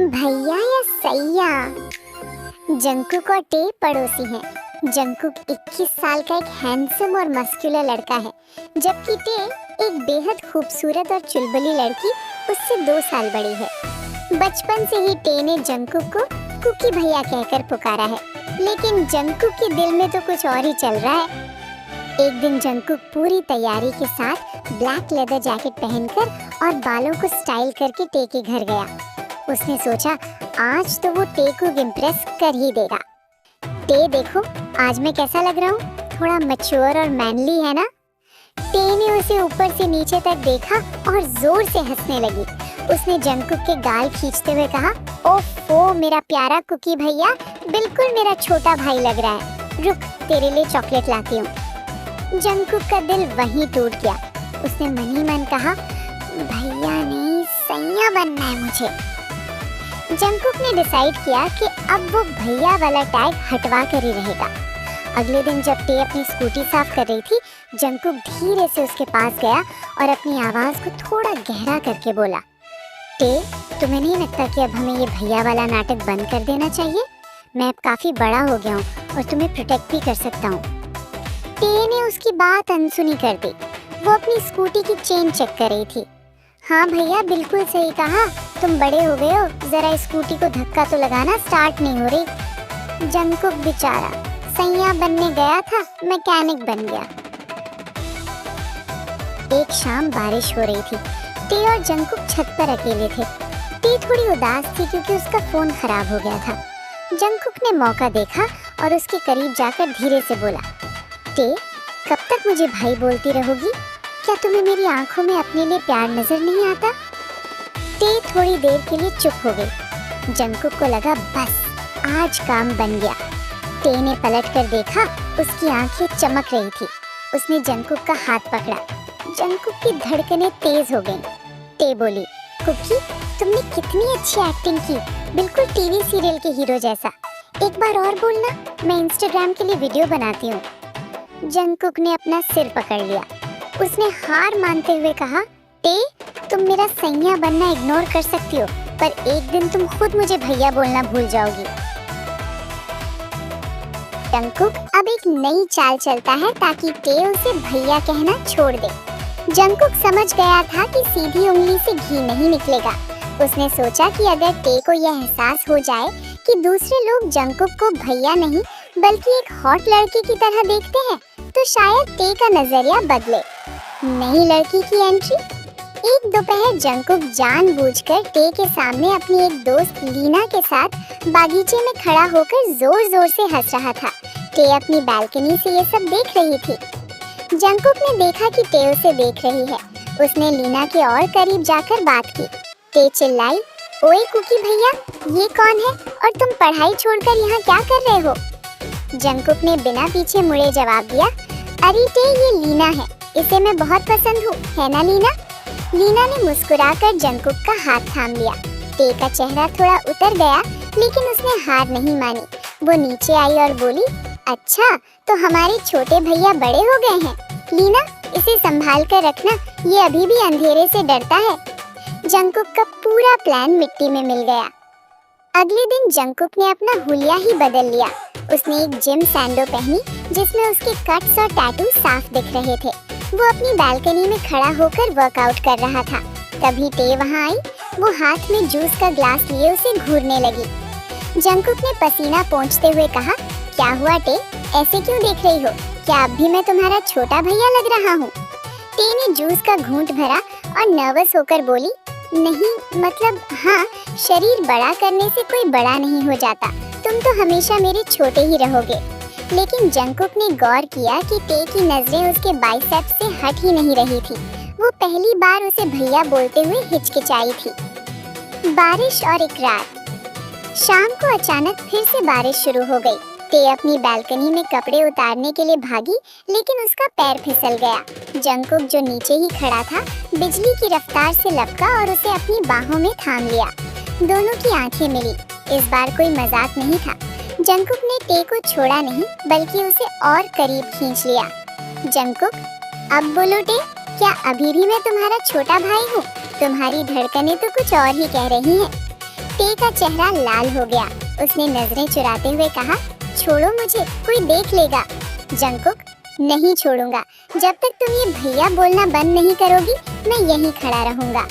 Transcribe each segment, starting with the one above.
भैया या सैया। जंकुक और टे पड़ोसी हैं। जंकुक 21 साल का एक हैंडसम और मस्कुलर लड़का है, जबकि टे एक बेहद खूबसूरत और चुलबुली लड़की उससे 2 साल बड़ी है। बचपन से ही टे ने जंकुक को कुकी भैया कहकर पुकारा है, लेकिन जंकुक के दिल में तो कुछ और ही चल रहा है। एक दिन जंकुक पूरी तैयारी के साथ ब्लैक लेदर जैकेट पहनकर और बालों को स्टाइल करके टे के घर गया। उसने सोचा आज तो वो टे को इम्प्रेस कर ही देगा। टे देखो आज मैं कैसा लग रहा हूँ, थोड़ा मैच्योर और मैनली है ना। टे ने उसे ऊपर से नीचे तक देखा और जोर से हंसने लगी। उसने जंकुक के गाल खींचते हुए कहा, ओफो मेरा प्यारा कुकी भैया, बिल्कुल मेरा छोटा भाई लग रहा है। रुक तेरे लिए चॉकलेट लाती हूँ। जंकुक का दिल वहीं टूट गया। उसने मन ही मन कहा, भैया नहीं सैया बनना है मुझे। जंकुक ने डिसाइड किया कि अब वो भैया वाला टैग हटवा कर ही रहेगा। अगले दिन जब टे अपनी स्कूटी साफ कर रही थी, जंकुक धीरे से उसके पास गया और अपनी आवाज को थोड़ा गहरा करके बोला, टे तुम्हें नहीं लगता कि अब हमें ये भैया वाला नाटक बंद कर देना चाहिए? मैं अब काफी बड़ा हो गया हूँ और तुम्हें प्रोटेक्ट भी कर सकता हूँ। टे ने उसकी बात अनसुनी कर दी। वो अपनी स्कूटी की चेन चेक कर रही थी। हाँ भैया बिल्कुल सही कहा, तुम बड़े हो गए हो, जरा स्कूटी को धक्का तो लगाना, स्टार्ट नहीं हो रही। जंकुक बेचारा सैया बनने गया था, मैकेनिक बन गया। एक शाम बारिश हो रही थी। टे और जंकुक छत पर अकेले थे। टे थोड़ी उदास थी क्योंकि उसका फोन खराब हो गया था। जंकुक ने मौका देखा और उसके करीब जाकर धीरे से बोला, टे कब तक मुझे भाई बोलती रहोगी? क्या तुम्हें मेरी आंखों में अपने लिए प्यार नजर नहीं आता? टे थोड़ी देर के लिए चुप हो गई। जंकुक को लगा बस आज काम बन गया। टे ने पलट कर देखा, उसकी आंखें चमक रही थी। उसने जंकुक का हाथ पकड़ा। जंकुक की धड़कनें तेज हो गईं। टे बोली, कुकी तुमने कितनी अच्छी एक्टिंग की, बिल्कुल टीवी सीरियल के हीरो जैसा। एक बार और बोलना, मैं इंस्टाग्राम के लिए वीडियो बनाती हूँ। जंकुक ने अपना सिर पकड़ लिया। उसने हार मानते हुए कहा, टे तुम मेरा सैया बनना इग्नोर कर सकती हो, पर एक दिन तुम खुद मुझे भैया बोलना भूल जाओगी। जंकुक अब एक नई चाल चलता है ताकि टे उसे भैया कहना छोड़ दे। जंकुक समझ गया था कि सीधी उंगली से घी नहीं निकलेगा। उसने सोचा कि अगर टे को यह एहसास हो जाए कि दूसरे लोग जंकुक को भैया नहीं बल्कि एक हॉट लड़की की तरह देखते हैं, तो शायद टे का नजरिया बदले। नई लड़की की एंट्री। एक दोपहर जंकुक जानबूझकर टे के सामने अपनी एक दोस्त लीना के साथ बागीचे में खड़ा होकर जोर जोर से हंस रहा था। टे अपनी बालकनी से ये सब देख रही थी। जंकुक ने देखा कि टे उसे देख रही है। उसने लीना के और करीब जाकर बात की। टे चिल्लाई, ओए कुकी भैया, ये कौन है और तुम पढ़ाई छोड़कर यहाँ क्या कर रहे हो? जंकुक ने बिना पीछे मुड़े जवाब दिया, अरे टे ये लीना है, इसे मैं बहुत पसंद हूँ, है ना लीना? लीना ने मुस्कुराकर जंकुक का हाथ थाम लिया। टे का चेहरा थोड़ा उतर गया, लेकिन उसने हार नहीं मानी। वो नीचे आई और बोली, अच्छा तो हमारे छोटे भैया बड़े हो गए हैं। लीना इसे संभाल कर रखना, ये अभी भी अंधेरे से डरता है। जंकुक का पूरा प्लान मिट्टी में मिल गया। अगले दिन जंकुक ने अपना हुलिया ही बदल लिया। उसने एक जिम सैंडो पहनी जिसमें उसके कट्स और टैटू साफ दिख रहे थे। वो अपनी बालकनी में खड़ा होकर वर्कआउट कर रहा था। तभी टे वहाँ आई। वो हाथ में जूस का ग्लास लिए उसे घूरने लगी। जंकुक ने पसीना पोंछते हुए कहा, क्या हुआ टे, ऐसे क्यों देख रही हो? क्या अब भी मैं तुम्हारा छोटा भैया लग रहा हूँ? टे ने जूस का घूंट भरा और नर्वस होकर बोली, नहीं मतलब हाँ, शरीर बड़ा करने से कोई बड़ा नहीं हो जाता, तुम तो हमेशा मेरे छोटे ही रहोगे। लेकिन जंकुक ने गौर किया कि टे की नजरें उसके बाइसेप्स से हट ही नहीं रही थी। वो पहली बार उसे भैया बोलते हुए हिचकिचाई थी। बारिश और इकरार। शाम को अचानक फिर से बारिश शुरू हो गई। टे अपनी बालकनी में कपड़े उतारने के लिए भागी, लेकिन उसका पैर फिसल गया। जंकुक जो नीचे ही खड़ा था, बिजली की रफ्तार से लपका और उसे अपनी बाहों में थाम लिया। दोनों की आंखें मिली। इस बार कोई मजाक नहीं था। जंकुक ने टे को छोड़ा नहीं, बल्कि उसे और करीब खींच लिया। जंकुक, अब बोलो टे, क्या अभी भी मैं तुम्हारा छोटा भाई हूँ? तुम्हारी धड़कनें तो कुछ और ही कह रही हैं। टे का चेहरा लाल हो गया। उसने नजरें चुराते हुए कहा, छोड़ो मुझे, कोई देख लेगा। जंकुक, नहीं छोड़ूंगा। जब तक तुम ये भैया बोलना बंद नहीं करोगी, मैं यहीं खड़ा रहूंगा।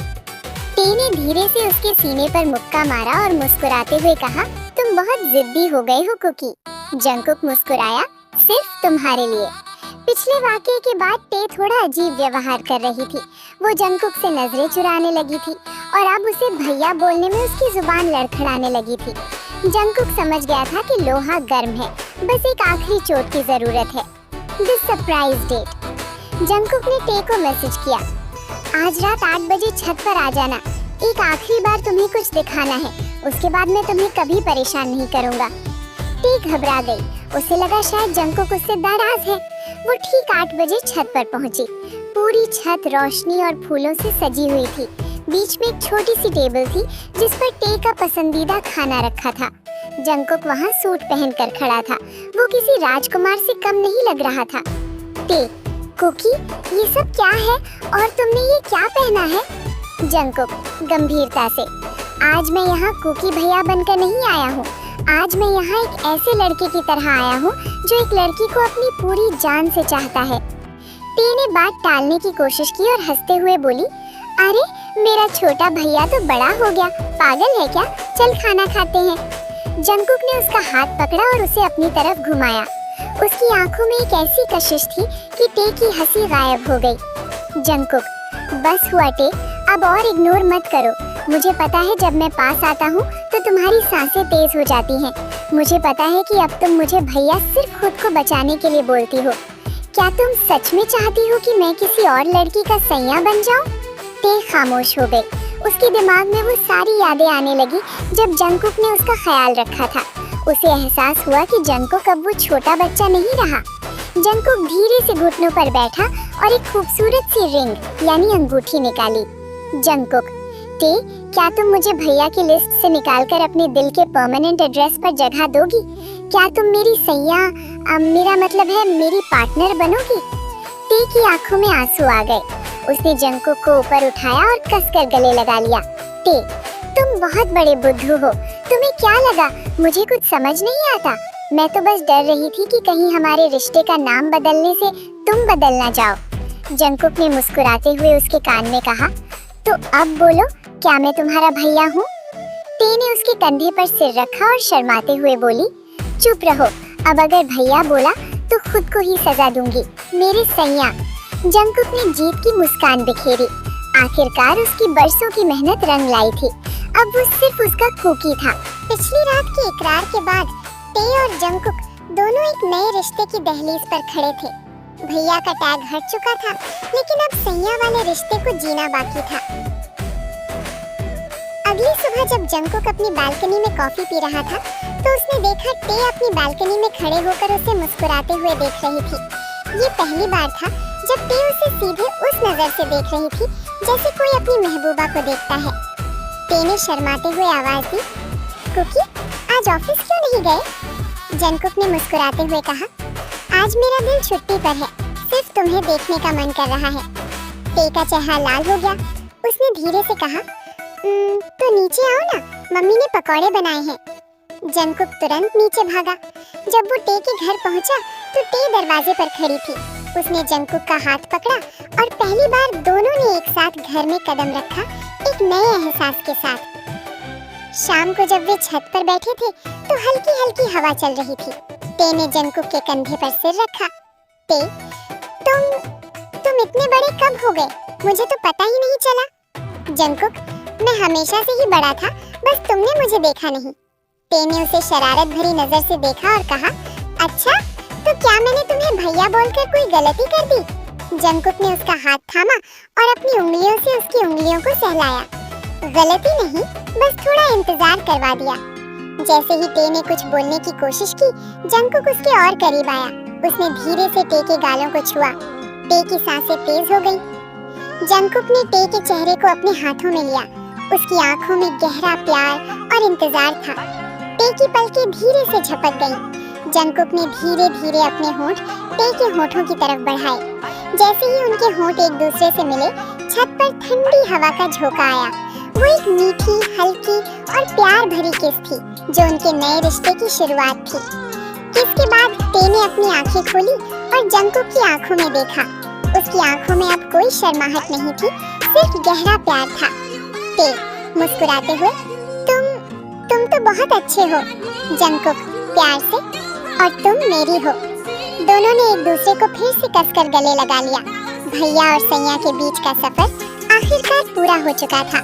टे ने धीरे से उसके सीने पर मुक्का मारा और मुस्कुराते हुए कहा, तुम बहुत जिद्दी हो गए हो कुकी। जंकुक मुस्कुराया, सिर्फ तुम्हारे लिए। पिछले वाकये के बाद टे थोड़ा अजीब व्यवहार कर रही थी। वो जंकुक से नजरें चुराने लगी थी और अब उसे भैया बोलने में उसकी जुबान लड़खड़ाने लगी थी। जंकुक समझ गया था कि लोहा गर्म है, बस एक आखिरी चोट की जरूरत है। The surprise date. जंकुक ने टे को मैसेज किया, आज रात 8 बजे छत पर आ जाना। एक आखिरी बार तुम्हें कुछ दिखाना है, उसके बाद मैं तुम्हें कभी परेशान नहीं करूँगा। टे घबरा गई। उसे लगा शायद जंकुक उससे नाराज है। वो ठीक 8 बजे छत पर पहुंची। पूरी छत रोशनी और फूलों से सजी हुई थी। बीच में एक छोटी सी टेबल थी जिस पर टे का पसंदीदा खाना रखा था। जंकुक वहाँ सूट पहनकर खड़ा था। वो किसी राजकुमार से कम नहीं लग रहा था। टे, कुकी, ये सब क्या है और तुमने ये क्या पहना है? जंकुक गंभीरता से, आज मैं यहाँ कुकी भैया बनकर नहीं आया हूँ। आज मैं यहाँ एक ऐसे लड़के की तरह आया हूँ जो एक लड़की को अपनी पूरी जान से चाहता है। टे ने बात टालने की कोशिश की और हंसते हुए बोली, अरे मेरा छोटा भैया तो बड़ा हो गया, पागल है क्या? चल खाना खाते हैं। जंकुक ने उसका हाथ पकड़ा और उसे अपनी तरफ घुमाया। उसकी आंखों में एक ऐसी कशिश थी कि टे की हंसी गायब हो गई। जंकुक, बस हुआ टे, अब और इग्नोर मत करो। मुझे पता है जब मैं पास आता हूँ तो तुम्हारी सांसें तेज हो जाती हैं। मुझे पता है कि अब तुम मुझे भैया सिर्फ खुद को बचाने के लिए बोलती हो। क्या तुम सच में चाहती हो कि मैं किसी और लड़की का सैया बन जाऊं? टे खामोश हो गई। उसके दिमाग में वो सारी यादें आने लगी जब जंकुक ने उसका ख्याल रखा था। उसे एहसास हुआ कि जंकुक अब वो छोटा बच्चा नहीं रहा। जंकुक धीरे से घुटनों पर बैठा और एक खूबसूरत सी रिंग यानी अंगूठी निकाली। जंकुक, टे, क्या तुम मुझे भैया की लिस्ट से निकालकर अपने दिल के परमानेंट एड्रेस पर जगह दोगी? क्या तुम मेरी सैया, मेरा मतलब है मेरी पार्टनर बनोगी? टे की आंखों में आंसू आ गए। उसने जंकुक को ऊपर उठाया और कसकर गले लगा लिया। टे, तुम बहुत बड़े बुद्धू हो। तुम्हें क्या लगा मुझे कुछ समझ नहीं आता? मैं तो बस डर रही थी कि कहीं हमारे रिश्ते का नाम बदलने से तुम बदल ना जाओ। जंकुक ने मुस्कुराते हुए उसके कान में कहा, तो अब बोलो, क्या मैं तुम्हारा भैया हूँ? टे ने उसके कंधे पर सिर रखा और शर्माते हुए बोली, चुप रहो, अब अगर भैया बोला तो खुद को ही सजा दूंगी, मेरे सैया। जंकुक ने जीत की मुस्कान बिखेरी। आखिरकार उसकी बरसों की मेहनत रंग लाई थी। अब वो सिर्फ उसका कुकी था। पिछली रात के इकरार के बाद टे और जंकुक दोनों एक नए रिश्ते की दहलीज पर खड़े थे। भैया का टैग हट चुका था, लेकिन अब सैया वाले रिश्ते को जीना बाकी था। अगली सुबह जब जंकुक अपनी बालकनी में कॉफी पी रहा था, तो उसने देखा टे अपनी बालकनी में खड़े होकर उसे मुस्कुराते हुए देख रही थी। ये पहली बार था जब टे उसे सीधे उस नजर से देख रही थी जैसे कोई अपनी महबूबा को देखता है। टे ने शर्माते हुए आवाज दी, कुकी, आज ऑफिस क्यों नहीं गए? जंकुक ने मुस्कुराते हुए कहा, आज मेरा दिल छुट्टी पर है, सिर्फ तुम्हें देखने का मन कर रहा है। टे का चेहरा लाल हो गया। उसने धीरे से कहा, तो नीचे आओ ना, मम्मी ने पकौड़े बनाए हैं। जंकुक तुरंत नीचे भागा। जब वो टे के घर पहुंचा तो टे दरवाजे पर खड़ी थी। उसने जंकुक का हाथ पकड़ा और पहली बार दोनों ने एक साथ घर में कदम रखा, एक नए एहसास के साथ। शाम को जब वे छत पर बैठे थे तो हल्की हल्की हवा चल रही थी। टे ने जंकुक के कंधे पर सिर रखा। टे, तुम इतने बड़े कब हो गए? मुझे तो पता ही नहीं चला। जंकुक, मैं हमेशा से ही बड़ा था, बस तुमने मुझे देखा नहीं। टे ने उसे शरारत भरी नजर से देखा और कहा, अच्छा, तो क्या मैंने तुम्हें भैया बोलकर कोई गलती कर दी? जंकुक ने उसका हाथ थामा और अपनी उंगलियों से उसकी उंगलियों को सहलाया। गलती नहीं, बस थोड़ा इंतजार करवा दिया। जैसे ही टे ने कुछ बोलने की कोशिश की, जंकुक उसके और करीब आया। उसने धीरे से टे के गालों को छुआ। टे की सांसें तेज हो गईं। जंकुक ने टे के चेहरे को अपने हाथों में लिया। उसकी आंखों में गहरा प्यार और इंतजार था। टे की पलकें धीरे से झपक गईं। जंगकुक ने धीरे धीरे अपने होंठ टे के होठों की तरफ बढ़ाए। जैसे ही उनके होंठ एक दूसरे से मिले, छत पर ठंडी हवा का झोंका आया। वो एक मीठी, हल्की और प्यार भरी किस थी जो उनके नए रिश्ते की शुरुआत थी। किस के बाद टे ने अपनी आंखें खोली और जंगकुक की आंखों में देखा। उसकी आंखों में अब कोई शर्माहट नहीं थी, सिर्फ गहरा प्यार था। टे मुस्कुराते हुए, तुम तो बहुत अच्छे हो। जंगकुक प्यार से, और तुम मेरी हो। दोनों ने एक दूसरे को फिर से कसकर गले लगा लिया। भैया और सैया के बीच का सफर आखिरकार पूरा हो चुका था।